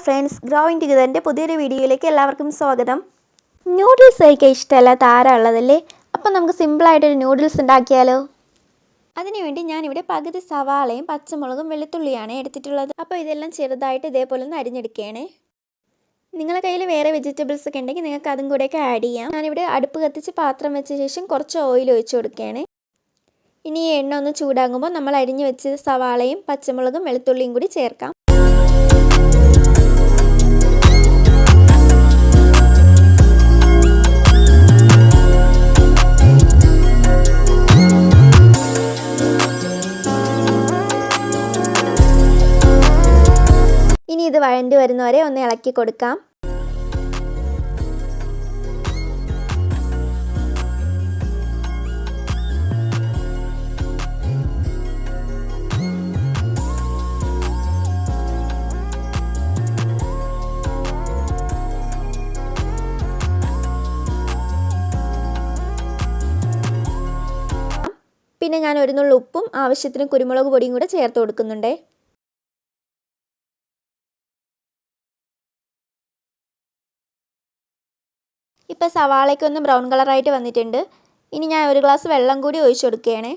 Friends, growing ടുഗദറിൻ്റെ പുതിയൊരു വീഡിയോയിലേക്ക് എല്ലാവർക്കും സ്വാഗതം. നൂഡിൽസ് കഴിക്കാൻ ഇഷ്ടമല്ലാത്ത ആരാ ഉള്ളതല്ലേ? അപ്പോൾ നമുക്ക് സിമ്പിളായിട്ടൊരു നൂഡിൽസ് ഉണ്ടാക്കിയാലോ? അതിനുവേണ്ടി ഞാനിവിടെ പകുതി സവാളയും പച്ചമുളകും വെളുത്തുള്ളിയാണ് എടുത്തിട്ടുള്ളത്. അപ്പോൾ ഇതെല്ലാം ചെറുതായിട്ട് ഇതേപോലെ ഒന്ന് അരിഞ്ഞെടുക്കുകയാണ്. നിങ്ങളുടെ കയ്യിൽ വേറെ വെജിറ്റബിൾസ് ഒക്കെ ഉണ്ടെങ്കിൽ നിങ്ങൾക്ക് അതും കൂടെയൊക്കെ ആഡ് ചെയ്യാം. ഞാനിവിടെ അടുപ്പ് കത്തിച്ച് പാത്രം വെച്ച ശേഷം കുറച്ച് ഓയിൽ ഒഴിച്ച് കൊടുക്കുകയാണ്. ഇനി ഈ എണ്ണ ഒന്ന് ചൂടാകുമ്പോൾ നമ്മൾ അരിഞ്ഞു വെച്ച സവാളയും പച്ചമുളകും വെളുത്തുള്ളിയും കൂടി ചേർക്കാം. ഇനി ഇത് വഴണ്ടി വരുന്നവരെ ഒന്ന് ഇളക്കി കൊടുക്കാം. പിന്നെ ഞാൻ ഒരു നുള്ളു ഉപ്പും ആവശ്യത്തിന് കുരുമുളക് പൊടിയും കൂടെ ചേർത്ത് കൊടുക്കുന്നുണ്ട്. ഇപ്പോൾ സവാളയ്ക്കൊന്ന് ബ്രൗൺ കളറായിട്ട് വന്നിട്ടുണ്ട്. ഇനി ഞാൻ ഒരു ഗ്ലാസ് വെള്ളം കൂടി ഒഴിച്ചു കൊടുക്കുകയാണ്.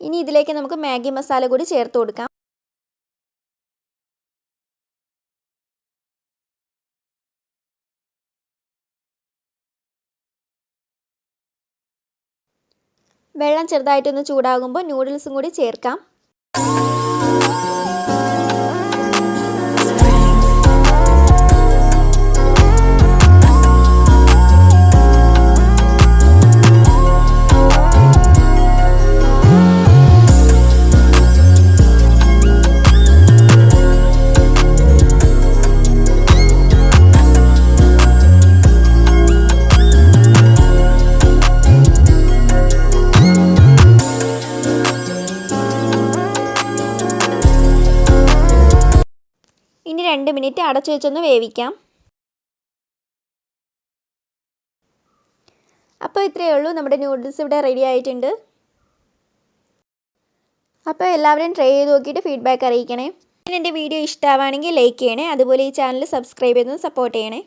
ഇനി ഇതിലേക്ക് നമുക്ക് മാഗി മസാല കൂടി ചേർത്ത് കൊടുക്കാം. വെള്ളം ചെറുതായിട്ടൊന്ന് ചൂടാകുമ്പോൾ നൂഡിൽസും കൂടി ചേർക്കാം. ഇനി 2 മിനിറ്റ് അടച്ചു വെച്ചൊന്ന് വേവിക്കാം. അപ്പോൾ ഇത്രയേ ഉള്ളൂ, നമ്മുടെ നൂഡിൽസ് ഇവിടെ റെഡി ആയിട്ടുണ്ട്. അപ്പോൾ എല്ലാവരും ട്രൈ ചെയ്ത് നോക്കിയിട്ട് ഫീഡ്ബാക്ക് അറിയിക്കണേ. എൻ്റെ വീഡിയോ ഇഷ്ടമാവുകയാണെങ്കിൽ ലൈക്ക് ചെയ്യണേ. അതുപോലെ ഈ ചാനൽ സബ്സ്ക്രൈബ് ചെയ്തൊന്ന് സപ്പോർട്ട് ചെയ്യണേ.